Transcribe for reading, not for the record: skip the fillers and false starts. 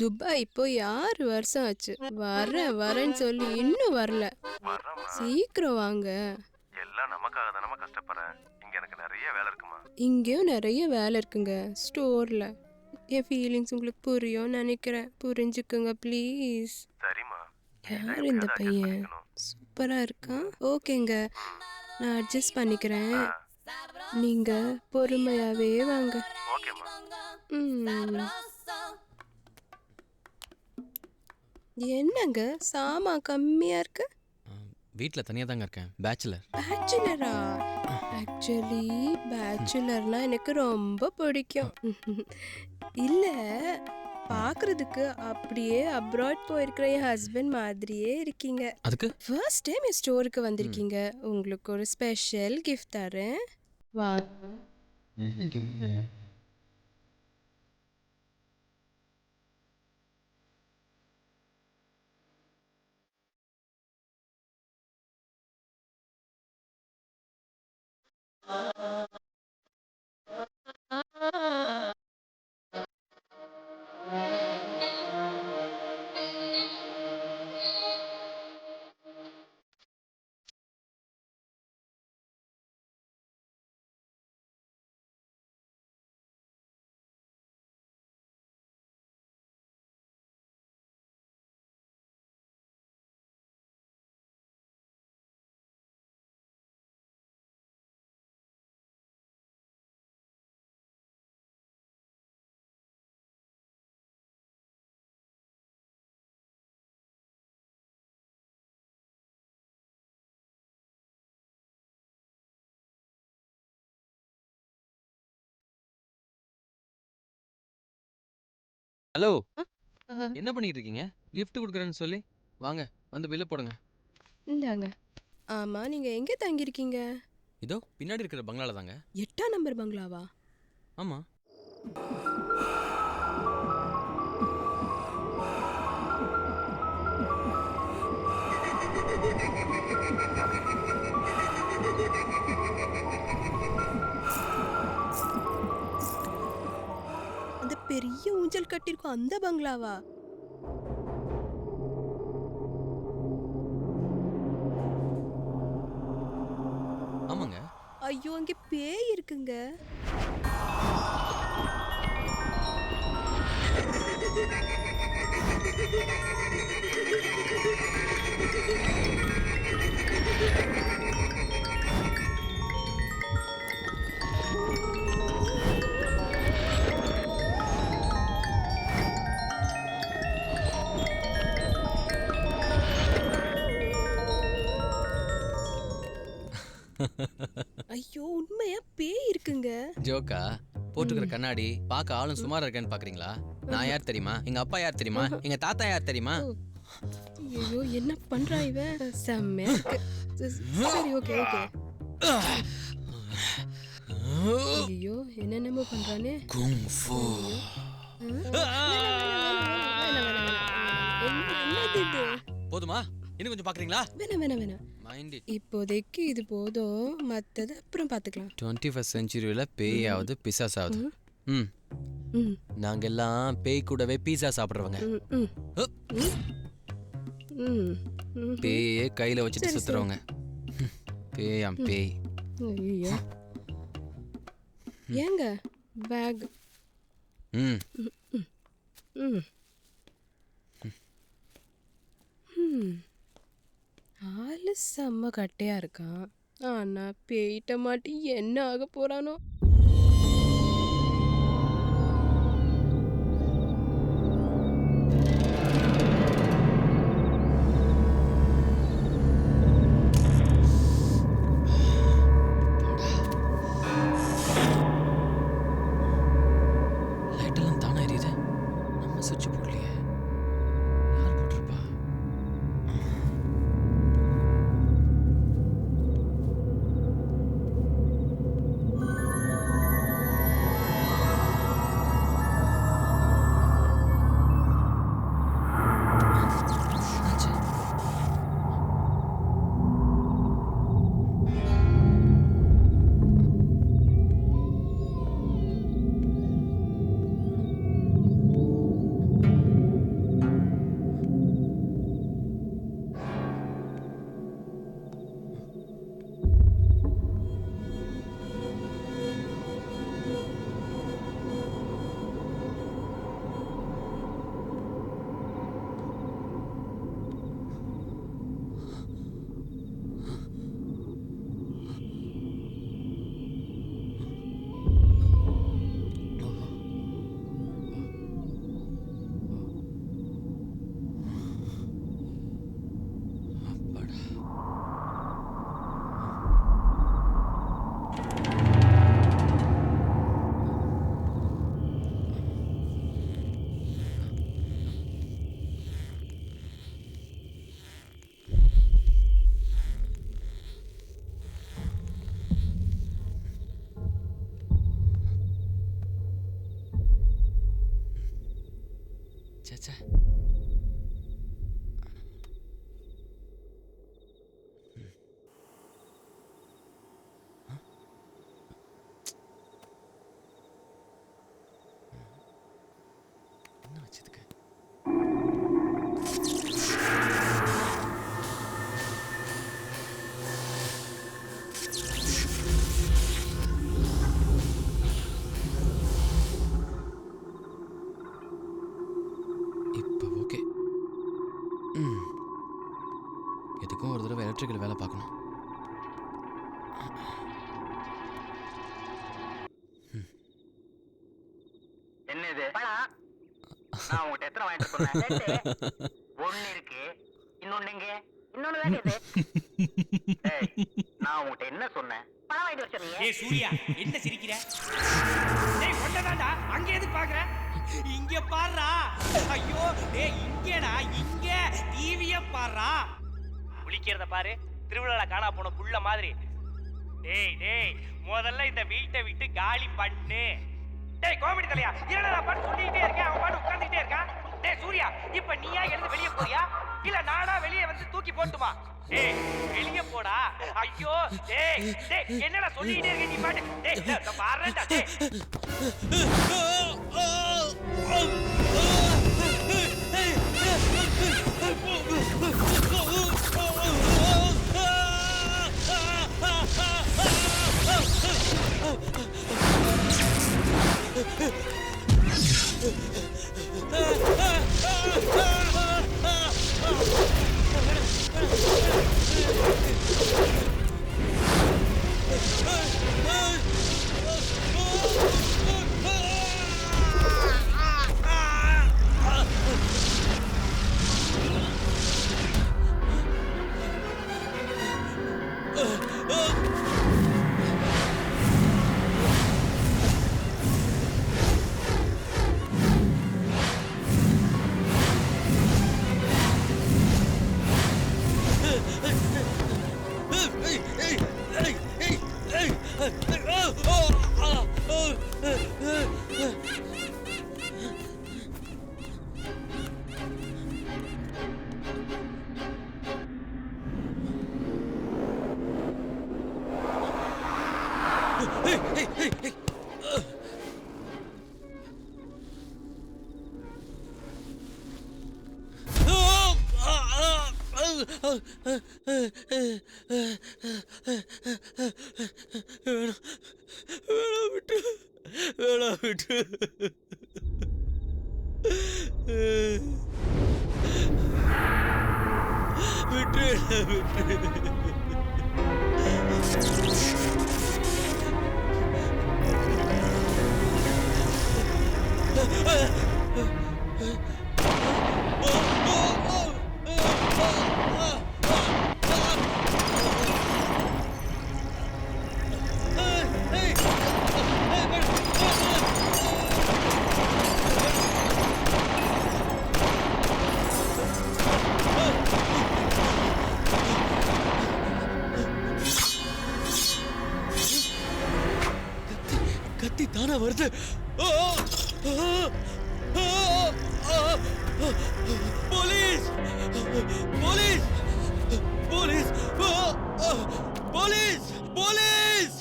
Dubai போய் 6 வருஷம் ஆச்சு. வரேன் வரேன்னு சொல்லி இன்னும் வரல. வர்றேம்மா. சீக்கிரம் வாங்க. எல்லாம் நமக்காக தானம்மா கஷ்டப்படுறேன். இங்க எனக்கு நிறைய வேலை இருக்குமா. இங்கேயும் நிறைய வேலை இருக்குங்க ஸ்டோர்ல. என் ஃபீலிங்ஸ் உங்களுக்கு புரியும் நினைக்கிறேன். புரிஞ்சுக்குங்க ப்ளீஸ். சரிம்மா. யார் இந்த பையன்? சூப்பரா இருக்கான். ஓகேங்க, நான் அட்ஜஸ்ட் பண்ணிக்கிறேன். நீங்க பொறுமையாவே வாங்க. ஓகேம்மா. ம். என்னங்க சாமான் கம்மியா இருக்கு? வீட்டில் தனியாக தாங்க இருக்கேன், பேச்சுலர். பேச்சுலரா? ஆக்சுவலி பேச்சுலர்னா எனக்கு ரொம்ப பிடிக்கும். இல்ல, பார்க்கறதுக்கு அப்படியே அப்ராட் போயிருக்கிற என் ஹஸ்பண்ட் மாதிரியே இருக்கீங்க. அதுக்கு ஃபர்ஸ்ட் டைம் என் ஸ்டோருக்கு வந்திருக்கீங்க. உங்களுக்கு ஒரு ஸ்பெஷல் கிஃப்ட் தரேன். வா. ஹலோ, அஹ், என்ன பண்ணிட்டு இருக்கீங்க? gift கொடுக்குறேன்னு சொல்லி வாங்க வந்து பில்லை போடுங்க. இந்தாங்க. ஆமா, நீங்க எங்க தங்கியிருக்கீங்க? இதோ பின்னாடி இருக்கிற பங்களால தாங்க. 8ஆம் நம்பர் பங்களாவா? ஆமாம். அந்த பெரிய ஊஞ்சல் கட்டிருக்கும் அந்த பங்களாவா? ஆமாங்க. ஐயோ, அங்க பேய் இருக்குங்க. ஐயோ, உண்மையா பேய் இருக்குங்க. ஜோக்கா? போட்டுக்கிற கண்ணாடி பார்க்க ஆளும் சுமாரா இருக்கேன்னு பாக்குறீங்களா? நான் யார் தெரியுமா? எங்க அப்பா யார் தெரியுமா? எங்க தாத்தா யார் தெரியுமா? ஐயோ, என்ன பண்றா இவன்? செம்மையா இருக்கு. சரி, ஓகே ஓகே. ஐயோ, என்னென்னமோ பண்றானே. குங்ஃபு. என்னது இது? போதுமா? இன்னும் கொஞ்சம் பாக்குறீங்களா? வேணாம். Mind it. இப்போதைக்கு இது போதும், மத்தது அப்புறம் பாத்துக்கலாம். 21st செஞ்சுரியில் பேயாவது பிசாசாவது. ம், ம், நாங்க எல்லாம் பேய் கூடவே பீஸா சாப்பிடுறவங்க. ம், ம், ம், ம். பேயே கையில வச்சுட்டு சரி, சுத்துறவங்க. பேயாம் பேய். ஐயோ. ஏங்க பேக்? ம், ம். ம். ஆளு செம்ம கட்டையா இருக்கான். ஆனா பேயிட்ட மாட்டி என்ன ஆக போறானோ? லைட்டெல்லாம் தானே எரியுது. நம்ம சுவிட்ச் போடலையே. யார் போட்டிருப்பா? என்னாச்சு? சே என்ன வச்சதுக்கு இப்போ ஓகே. எதுக்கும் ஒரு தடவை எலக்ட்ரிக்கல் வேலை பார்க்கணும். என்ன இது பழம்? நான் உங்ககிட்ட எத்தனை வாங்கிட்டு சொன்னேன்? ஒண்ணு இருக்கு, இன்னொன்னு எங்க? இன்னொன்னு தான் இது. ஏய், நான் உங்ககிட்ட என்ன சொன்னேன்? பழம் வாங்கிட்டு வர சொன்னீங்க. ஏய் சூர்யா, என்ன சிரிக்கிற? டேய் கொண்டதாடா, அங்க எதுக்கு பாக்குற? இங்க பாருடா. ஐயோ, டேய் இங்கடா, இங்க டிவிய பாருடா. குளிக்கிறத பாரு, திருவிழால காணா போன புள்ள மாதிரி. டேய் முதல்ல இந்த வீட்டை விட்டு காலி பண்ணு. டேய் காமெடி தலையா, என்னடா நான் பாட்டு சொல்லிட்டே இருக்கேன், அவன் பாட்டு உட்கார்ந்துட்டே இருக்கான். டேய் சூர்யா, இப்ப நீயா எழுந்து வெளிய போறியா இல்ல நானா வெளிய வந்து தூக்கி போட்டுமா? டேய் வெளிய போடா. ஐயோ டேய் என்னடா சொல்லிட்டே இருக்க நீ பாட்டு. டேய் பாருடா டேய். விட்டு கத்தி தானா வருது. Police police police police police